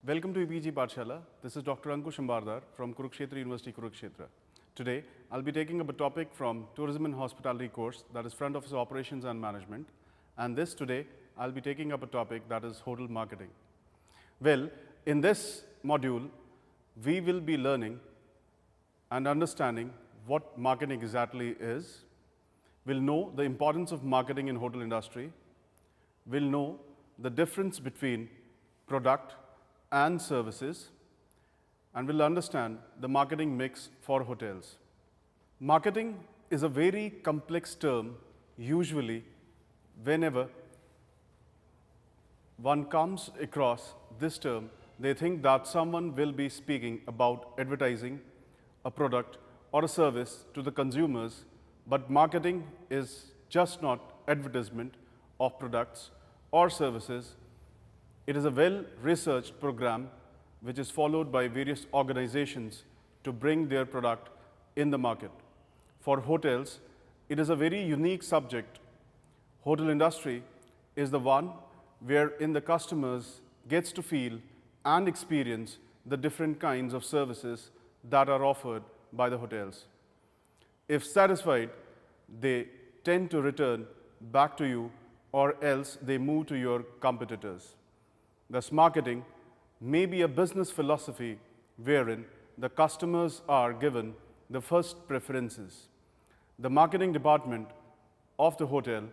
Welcome to EPG Pathshala. This is Dr. Ankush Ambardar from Kurukshetra University, Kurukshetra. Today, I'll be taking up a topic from Tourism and Hospitality course, that is Front Office Operations and Management. And today, I'll be taking up a topic that is Hotel Marketing. Well, in this module, we will be learning and understanding what marketing exactly is. We'll know the importance of marketing in hotel industry. We'll know the difference between product and services, and we'll understand the marketing mix for hotels. Marketing is a very complex term. Usually, whenever one comes across this term, they think that someone will be speaking about advertising a product or a service to the consumers, but marketing is just not advertisement of products or services. It is a well-researched program which is followed by various organizations to bring their product in the market. For hotels, it is a very unique subject. Hotel industry is the one wherein the customers gets to feel and experience the different kinds of services that are offered by the hotels. If satisfied, they tend to return back to you, or else they move to your competitors. Thus, marketing may be a business philosophy wherein the customers are given the first preferences. The marketing department of the hotel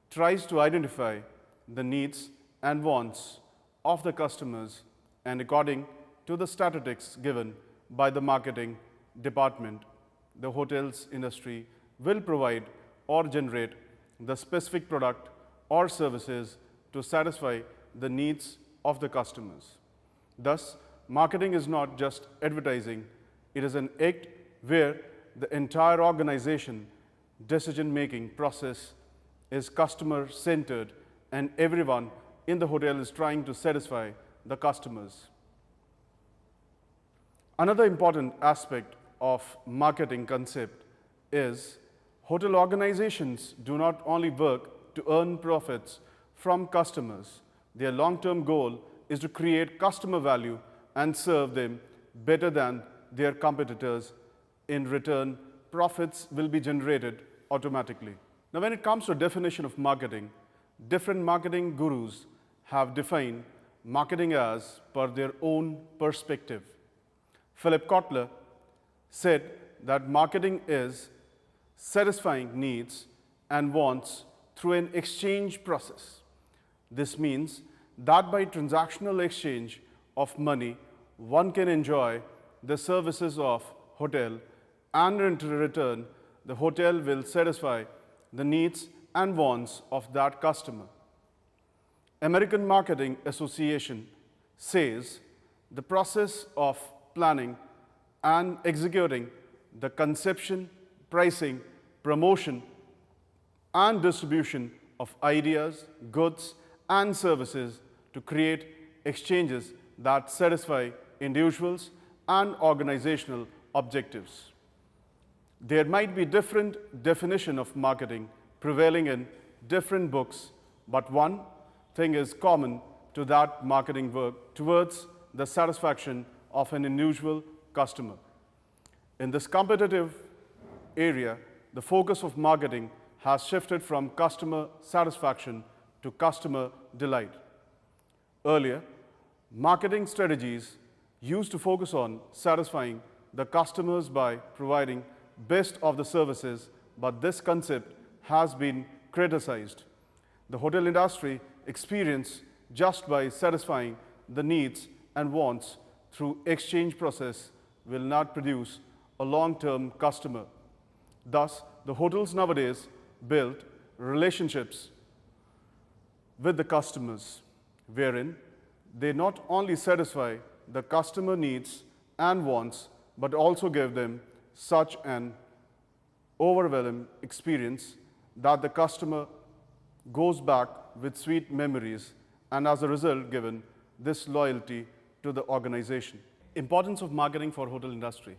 tries to identify the needs and wants of the customers, and according to the statistics given by the marketing department, the hotels industry will provide or generate the specific product or services to satisfy the needs of the customers. Thus, marketing is not just advertising, it is an act where the entire organization decision-making process is customer-centered and everyone in the hotel is trying to satisfy the customers. Another important aspect of marketing concept is hotel organizations do not only work to earn profits from customers. Their long-term goal is to create customer value and serve them better than their competitors. In return, profits will be generated automatically. Now, when it comes to definition of marketing, different marketing gurus have defined marketing as per their own perspective. Philip Kotler said that marketing is satisfying needs and wants through an exchange process. This means that by transactional exchange of money, one can enjoy the services of hotel, and in return, the hotel will satisfy the needs and wants of that customer. American Marketing Association says the process of planning and executing the conception, pricing, promotion, and distribution of ideas, goods, and services to create exchanges that satisfy individuals and organizational objectives. There might be different definition of marketing prevailing in different books, but one thing is common to that marketing work towards the satisfaction of an individual customer. In this competitive area, the focus of marketing has shifted from customer satisfaction to customer delight. Earlier, marketing strategies used to focus on satisfying the customers by providing best of the services, but this concept has been criticized. The hotel industry experience just by satisfying the needs and wants through exchange process will not produce a long-term customer. Thus, the hotels nowadays build relationships with the customers, wherein they not only satisfy the customer needs and wants, but also give them such an overwhelming experience that the customer goes back with sweet memories, and as a result given this loyalty to the organization. Importance of marketing for hotel industry.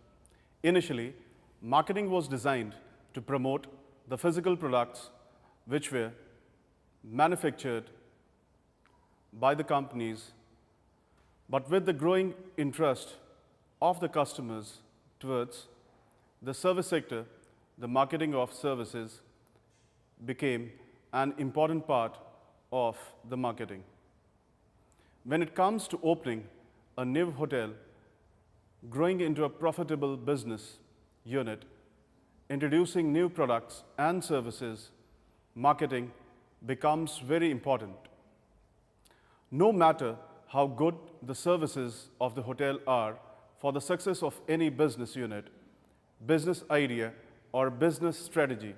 Initially, marketing was designed to promote the physical products which were manufactured by the companies But with the growing interest of the customers towards the service sector, the marketing of services became an important part of the marketing. When it comes to opening a new hotel, growing into a profitable business unit, introducing new products and services, marketing becomes very important. No matter how good the services of the hotel are, for the success of any business unit, business idea, or business strategy,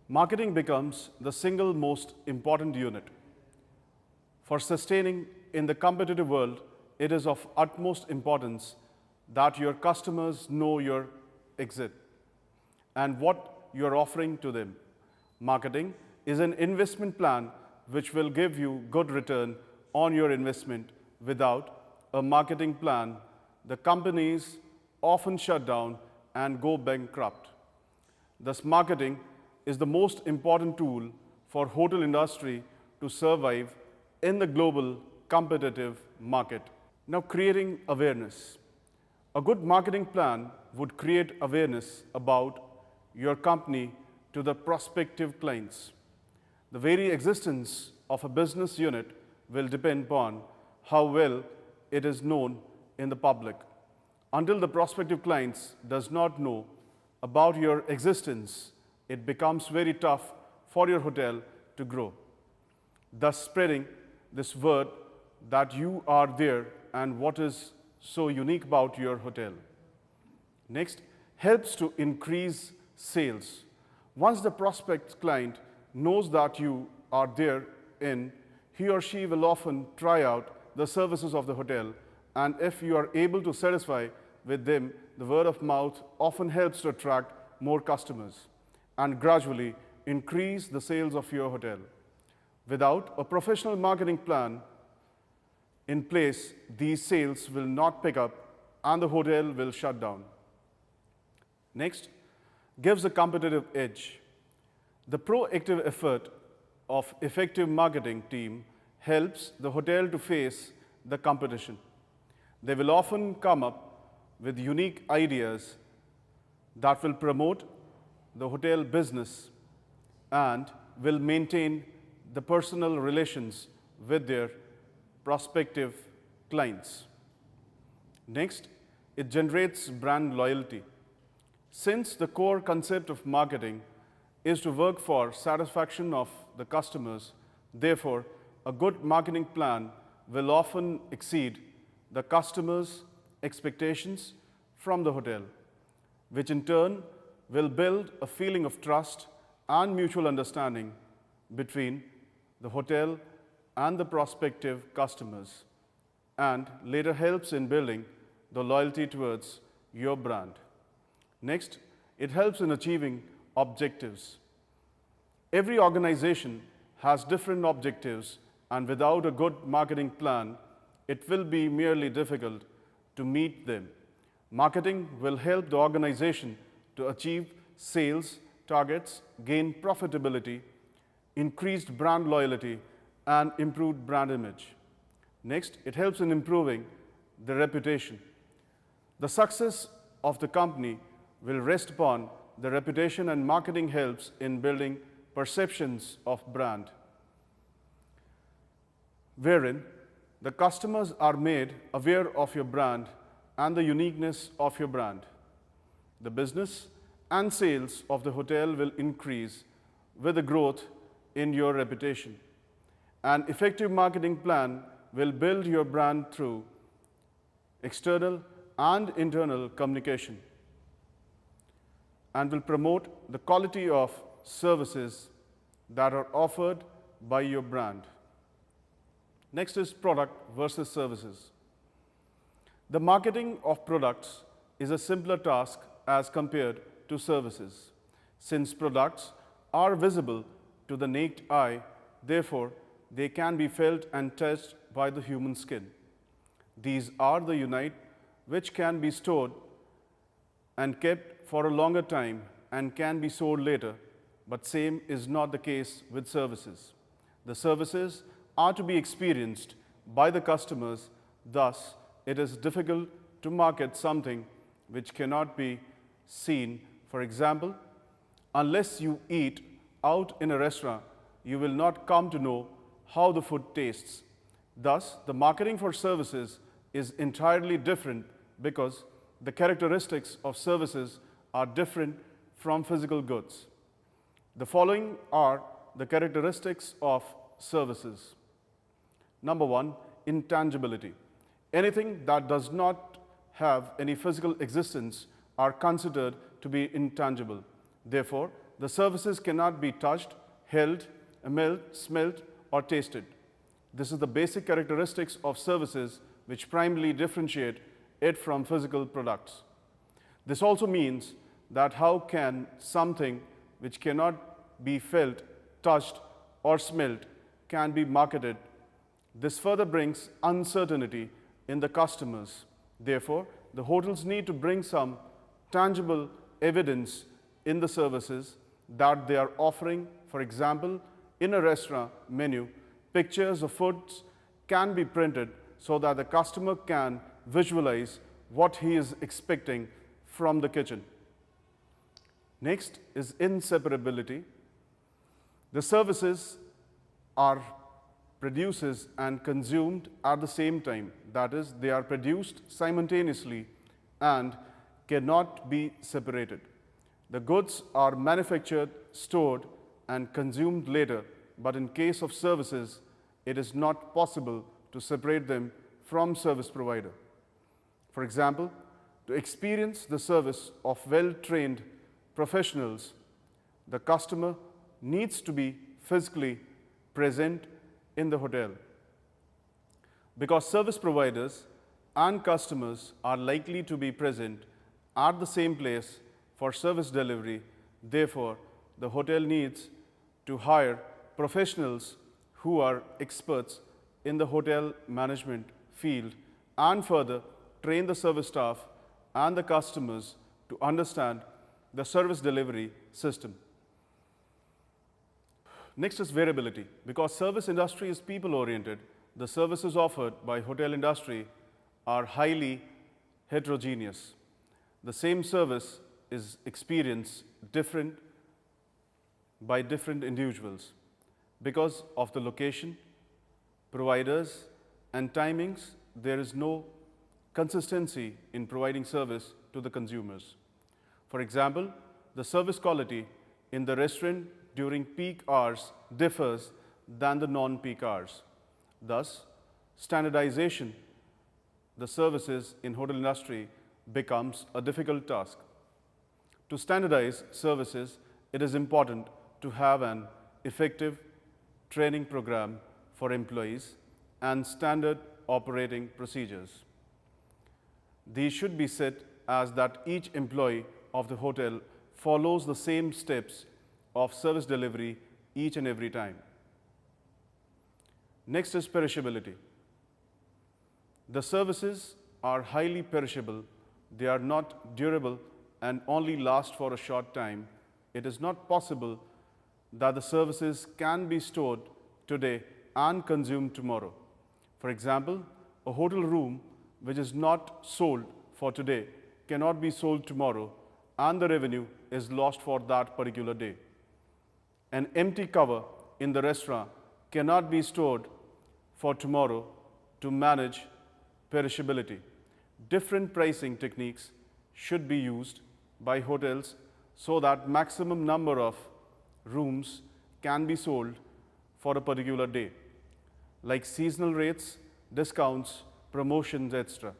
marketing becomes the single most important unit. For sustaining in the competitive world, it is of utmost importance that your customers know your exit and what you're offering to them. Marketing is an investment plan which will give you good return on your investment. Without a marketing plan, the companies often shut down and go bankrupt. Thus, marketing is the most important tool for hotel industry to survive in the global competitive market. Now, creating awareness. A good marketing plan would create awareness about your company to the prospective clients. The very existence of a business unit will depend upon how well it is known in the public. Until the prospective clients does not know about your existence, it becomes very tough for your hotel to grow. Thus, spreading this word that you are there and what is so unique about your hotel. Next, helps to increase sales. Once the prospect client knows that you are there he or she will often try out the services of the hotel, and if you are able to satisfy with them, the word of mouth often helps to attract more customers and gradually increase the sales of your hotel. Without a professional marketing plan in place, these sales will not pick up and the hotel will shut down. Next, gives a competitive edge. The proactive effort of effective marketing team helps the hotel to face the competition. They will often come up with unique ideas that will promote the hotel business and will maintain the personal relations with their prospective clients. Next, it generates brand loyalty. Since the core concept of marketing is to work for satisfaction of the customers, therefore, a good marketing plan will often exceed the customers' expectations from the hotel, which in turn will build a feeling of trust and mutual understanding between the hotel and the prospective customers, and later helps in building the loyalty towards your brand. Next, it helps in achieving objectives. Every organization has different objectives, and without a good marketing plan, it will be merely difficult to meet them. Marketing will help the organization to achieve sales targets, gain profitability, increased brand loyalty, and improved brand image. Next, it helps in improving the reputation. The success of the company will rest upon the reputation, and marketing helps in building perceptions of brand, wherein the customers are made aware of your brand and the uniqueness of your brand. The business and sales of the hotel will increase with the growth in your reputation. An effective marketing plan will build your brand through external and internal communication and will promote the quality of services that are offered by your brand. Next is product versus services. The marketing of products is a simpler task as compared to services. Since products are visible to the naked eye, therefore, they can be felt and touched by the human skin. These are the unit which can be stored and kept for a longer time and can be sold later, but same is not the case with services. The services are to be experienced by the customers. Thus, it is difficult to market something which cannot be seen. For example, unless you eat out in a restaurant, you will not come to know how the food tastes. Thus, the marketing for services is entirely different because the characteristics of services are different from physical goods. The following are the characteristics of services. Number one, intangibility. Anything that does not have any physical existence are considered to be intangible. Therefore, the services cannot be touched, held, smelt, or tasted. This is the basic characteristics of services which primarily differentiate it from physical products. This also means that how can something which cannot be felt, touched, or smelt can be marketed? This further brings uncertainty in the customers. Therefore, the hotels need to bring some tangible evidence in the services that they are offering. For example, in a restaurant menu, pictures of foods can be printed so that the customer can visualize what he is expecting from the kitchen. Next is inseparability. The services are produced and consumed at the same time. That is, they are produced simultaneously and cannot be separated. The goods are manufactured, stored, and consumed later, but in case of services, it is not possible to separate them from service provider. For example, to experience the service of well-trained professionals, the customer needs to be physically present in the hotel. Because service providers and customers are likely to be present at the same place for service delivery, therefore, the hotel needs to hire professionals who are experts in the hotel management field and further train the service staff and the customers to understand the service delivery system. Next is variability. Because service industry is people-oriented, the services offered by hotel industry are highly heterogeneous. The same service is experienced different by different individuals because of the location, providers, and timings. There is no consistency in providing service to the consumers. For example, the service quality in the restaurant during peak hours differs than the non-peak hours. Thus, standardization the services in hotel industry becomes a difficult task. To standardize services, it is important to have an effective training program for employees and standard operating procedures. These should be set as that each employee of the hotel follows the same steps of service delivery each and every time. Next is perishability. The services are highly perishable. They are not durable and only last for a short time. It is not possible that the services can be stored today and consumed tomorrow. For example, a hotel room which is not sold for today cannot be sold tomorrow, and the revenue is lost for that particular day. An empty cover in the restaurant cannot be stored for tomorrow to manage perishability. Different pricing techniques should be used by hotels so that maximum number of rooms can be sold for a particular day, like seasonal rates, discounts, promotions, etc.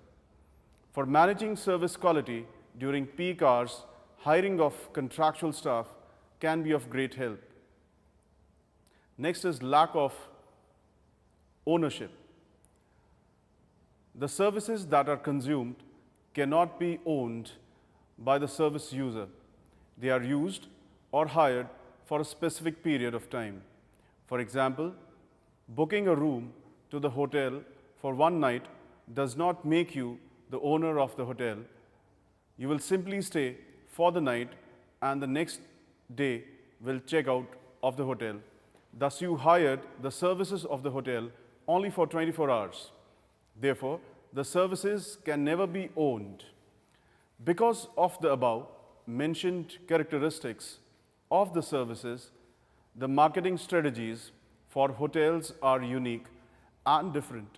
For managing service quality during peak hours, hiring of contractual staff can be of great help. Next is lack of ownership. The services that are consumed cannot be owned by the service user. They are used or hired for a specific period of time. For example, booking a room to the hotel for one night does not make you the owner of the hotel. You will simply stay for the night and the next day will check out of the hotel. Thus, you hired the services of the hotel only for 24 hours. Therefore, the services can never be owned. Because of the above mentioned characteristics of the services, the marketing strategies for hotels are unique and different.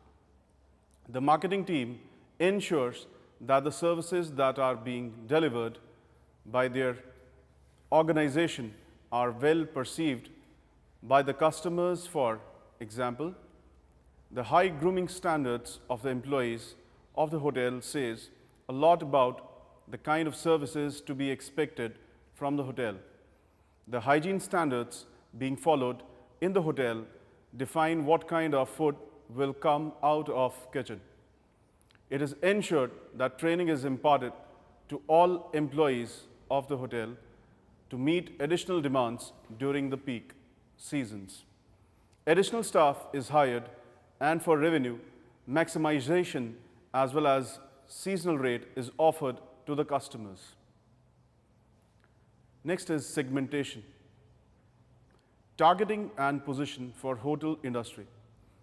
The marketing team ensures that the services that are being delivered by their organization are well perceived by the customers. For example, the high grooming standards of the employees of the hotel says a lot about the kind of services to be expected from the hotel. The hygiene standards being followed in the hotel define what kind of food will come out of kitchen. It is ensured that training is imparted to all employees of the hotel to meet additional demands during the peak seasons. Additional staff is hired, and for revenue maximization as well as seasonal rate is offered to the customers. Next is segmentation. Targeting and position for hotel industry.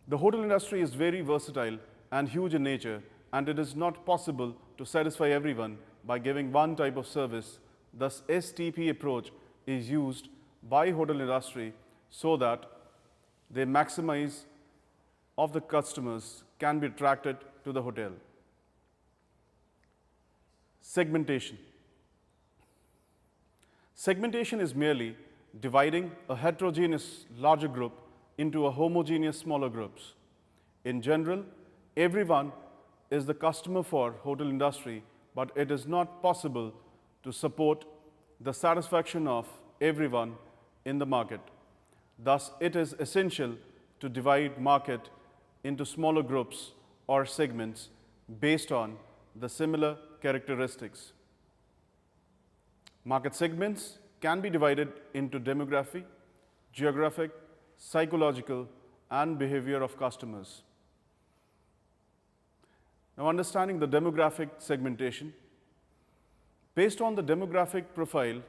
The hotel industry is very versatile and huge in nature, and it is not possible to satisfy everyone by giving one type of service. Thus, STP approach is used by hotel industry so that the maximize of the customers can be attracted to the hotel. Segmentation. Segmentation is merely dividing a heterogeneous larger group into a homogeneous smaller groups. In general, everyone is the customer for hotel industry, but it is not possible to support the satisfaction of everyone in the market. Thus, it is essential to divide market into smaller groups or segments based on the similar characteristics. Market segments can be divided into demography, geographic, psychological, and behavior of customers. Now, understanding the demographic segmentation. Based on the demographic profile,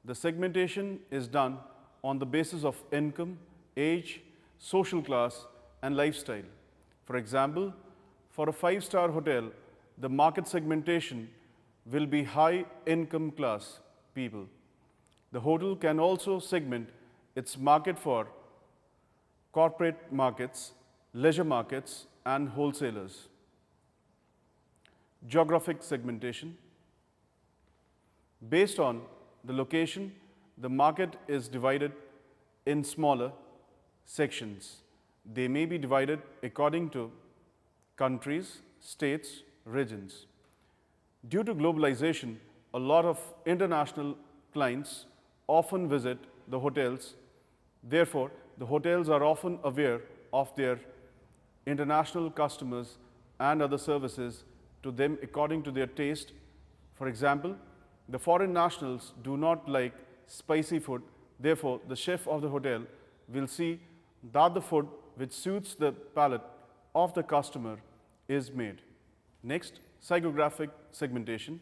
the segmentation is done on the basis of income, age, social class, and lifestyle. For example, for a 5-star hotel, the market segmentation will be high income class people. The hotel can also segment its market for corporate markets, leisure markets, and wholesalers. Geographic segmentation. Based on the location, the market is divided in smaller sections. They may be divided according to countries, states, regions. Due to globalization, a lot of international clients often visit the hotels. Therefore, the hotels are often aware of their international customers and other services to them according to their taste. For example, the foreign nationals do not like spicy food. Therefore, the chef of the hotel will see that the food which suits the palate of the customer is made. Next, psychographic segmentation.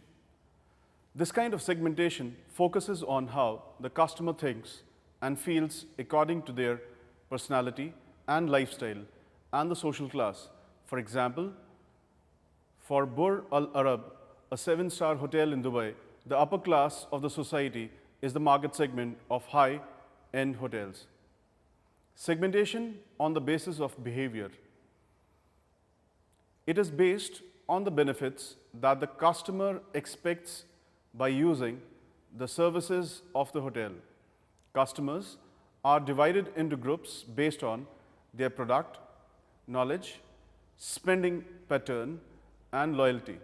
This kind of segmentation focuses on how the customer thinks and feels according to their personality and lifestyle and the social class. For example, for Burj Al Arab, a 7-star hotel in Dubai, the upper class of the society is the market segment of high-end hotels. Segmentation on the basis of behavior. It is based on the benefits that the customer expects by using the services of the hotel. Customers are divided into groups based on their product, knowledge, spending pattern, and loyalty.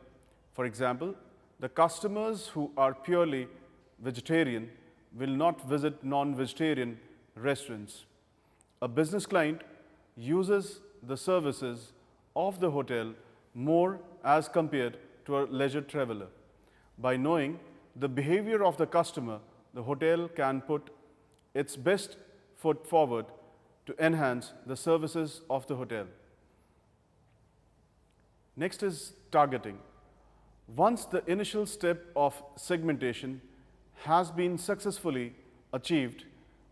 For example, the customers who are purely vegetarian will not visit non-vegetarian restaurants. A business client uses the services of the hotel more as compared to a leisure traveler. By knowing the behavior of the customer, the hotel can put its best foot forward to enhance the services of the hotel. Next is targeting. Once the initial step of segmentation has been successfully achieved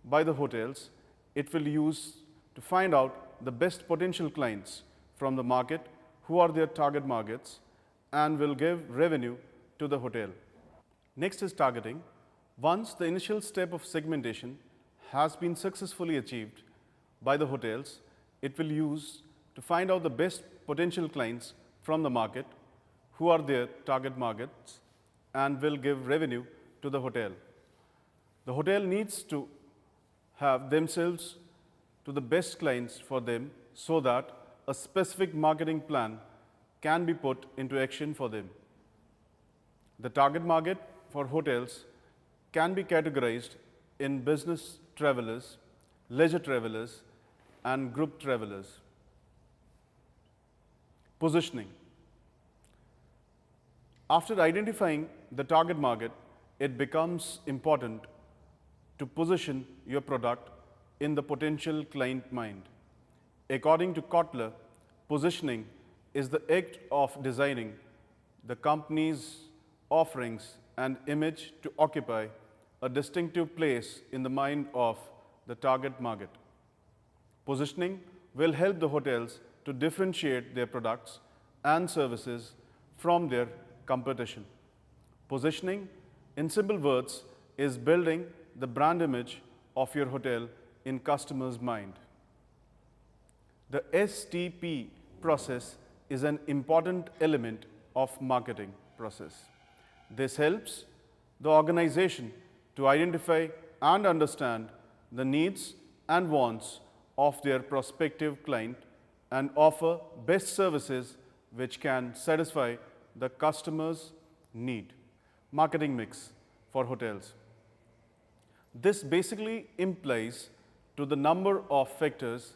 by the hotels, it will use to find out the best potential clients from the market who are their target markets and will give revenue to the hotel. Next is targeting. Once the initial step of segmentation has been successfully achieved by the hotels, it will use to find out the best potential clients from the market who are their target markets and will give revenue to the hotel. The hotel needs to have themselves to the best clients for them so that a specific marketing plan can be put into action for them. The target market for hotels can be categorized in business travelers, leisure travelers, and group travelers. Positioning. After identifying the target market, it becomes important to position your product in the potential client mind. According to Kotler, positioning is the act of designing the company's offerings and image to occupy a distinctive place in the mind of the target market. Positioning will help the hotels to differentiate their products and services from their competition. Positioning, in simple words, is building the brand image of your hotel in customers' mind. The STP process is an important element of marketing process. This helps the organization to identify and understand the needs and wants of their prospective client and offer best services which can satisfy the customer's need. Marketing mix for hotels. This basically implies to the number of factors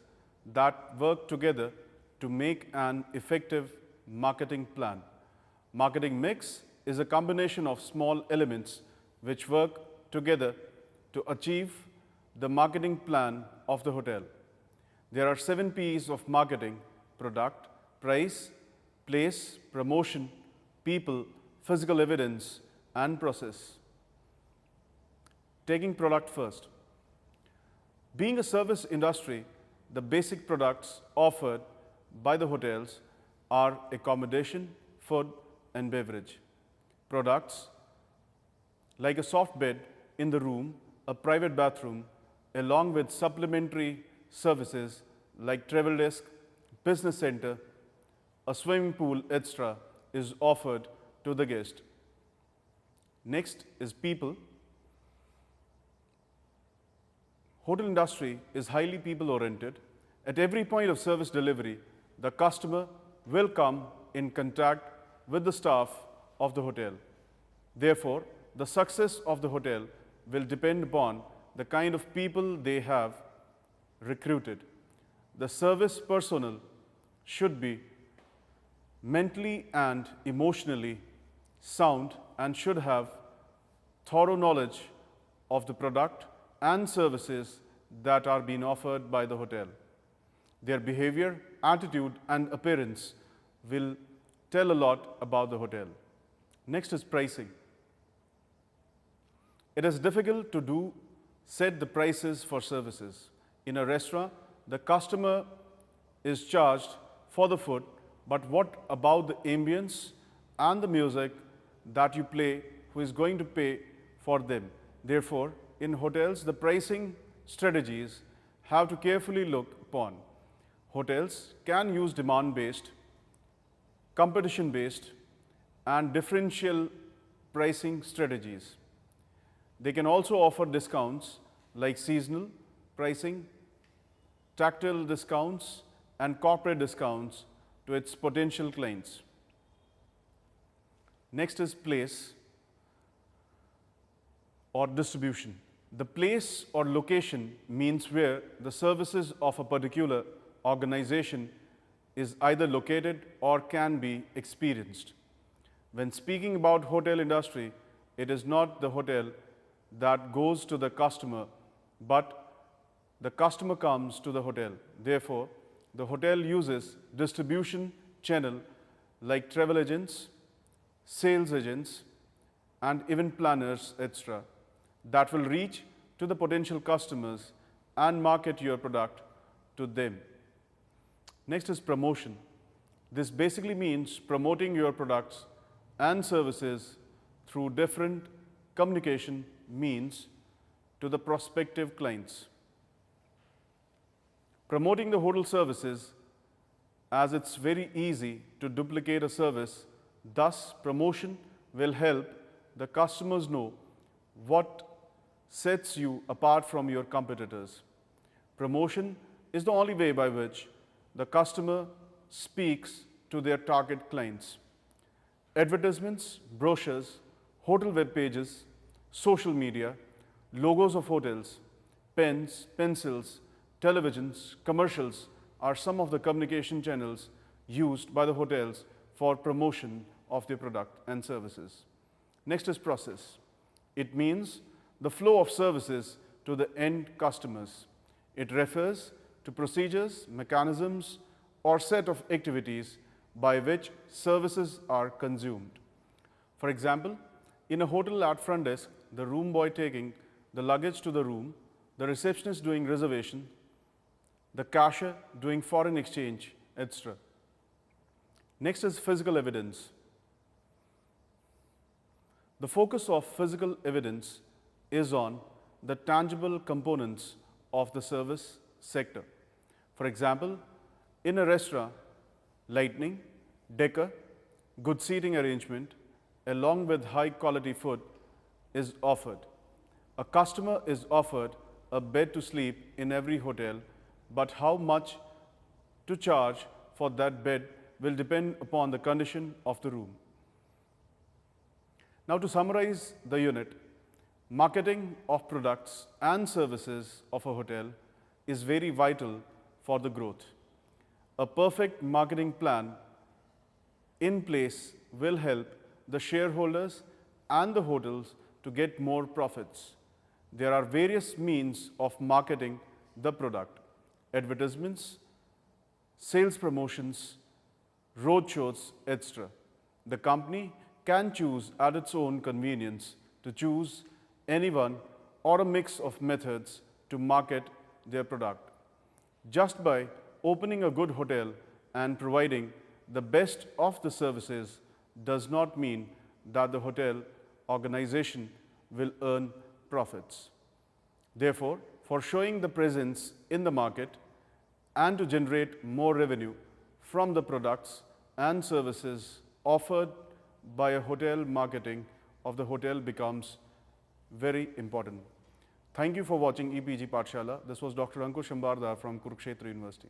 that work together to make an effective marketing plan. Marketing mix is a combination of small elements which work together to achieve the marketing plan of the hotel. There are 7 P's of marketing: product, price, place, promotion, people, physical evidence, and process. Taking product first. Being a service industry, the basic products offered by the hotels are accommodation, food, and beverage. Products like a soft bed in the room, a private bathroom, along with supplementary services like travel desk, business center, a swimming pool, etc., is offered to the guest. Next is people. Hotel industry is highly people-oriented. At every point of service delivery, the customer will come in contact with the staff of the hotel. Therefore, the success of the hotel will depend upon the kind of people they have recruited. The service personnel should be mentally and emotionally sound and should have thorough knowledge of the product and services that are being offered by the hotel. Their behavior, attitude, and appearance will tell a lot about the hotel. Next is pricing. It is difficult to set the prices for services. In a restaurant, the customer is charged for the food, but what about the ambience and the music that you play, who is going to pay for them? Therefore, in hotels, the pricing strategies have to carefully look upon. Hotels can use demand-based, competition-based, and differential pricing strategies. They can also offer discounts like seasonal pricing, tactile discounts, and corporate discounts to its potential clients. Next is place or distribution. The place or location means where the services of a particular organization is either located or can be experienced. When speaking about hotel industry, it is not the hotel that goes to the customer, but the customer comes to the hotel. Therefore, the hotel uses distribution channel like travel agents, sales agents, and event planners, etc., that will reach to the potential customers and market your product to them. Next is promotion. This basically means promoting your products and services through different communication means to the prospective clients. Promoting the hotel services, as it's very easy to duplicate a service, thus promotion will help the customers know what sets you apart from your competitors. Promotion is the only way by which the customer speaks to their target clients. Advertisements, brochures, hotel web pages, social media, logos of hotels, pens, pencils, televisions, commercials are some of the communication channels used by the hotels for promotion of their product and services. Next is process. It means the flow of services to the end customers. It refers to procedures, mechanisms, or set of activities by which services are consumed. For example, in a hotel at front desk, the room boy taking the luggage to the room, the receptionist doing reservation, the cashier doing foreign exchange, etc. Next is physical evidence. The focus of physical evidence is on the tangible components of the service sector. For example, in a restaurant, lighting, decor, good seating arrangement, along with high quality food is offered. A customer is offered a bed to sleep in every hotel, but how much to charge for that bed will depend upon the condition of the room. Now, to summarize the unit, marketing of products and services of a hotel is very vital for the growth. A perfect marketing plan in place will help the shareholders and the hotels to get more profits. There are various means of marketing the product: advertisements, sales promotions, roadshows, etc. The company can choose at its own convenience to choose any one or a mix of methods to market their product. Just by opening a good hotel and providing the best of the services does not mean that the hotel organization will earn profits. Therefore, for showing the presence in the market and to generate more revenue from the products and services offered by a hotel, marketing of the hotel becomes very important. Thank you for watching EPG Pathshala. This was Dr. Ankush Ambardar from Kurukshetra University.